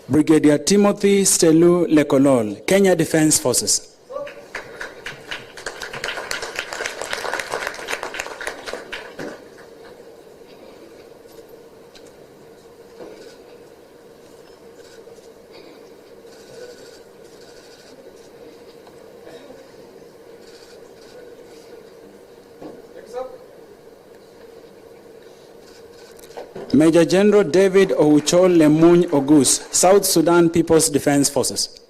Brigadier Timothy Stelu Lekolool, Kenya Defence Forces. Major General David Ouchol Lemuny Ogus, South Sudan People's Defense Forces.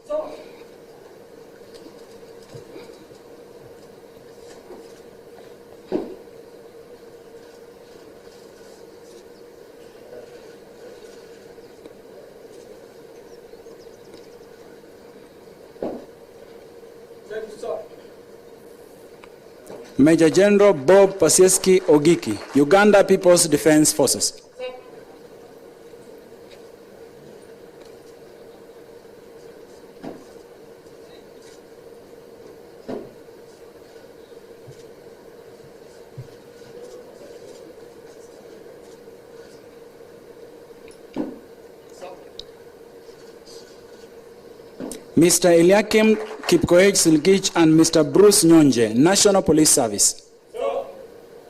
Major General Bob Pasieski Ogiki, Uganda People's Defense Forces. Mr. Eliakim Kipkoech Silgich and Mr. Bruce Nyonje, National Police Service.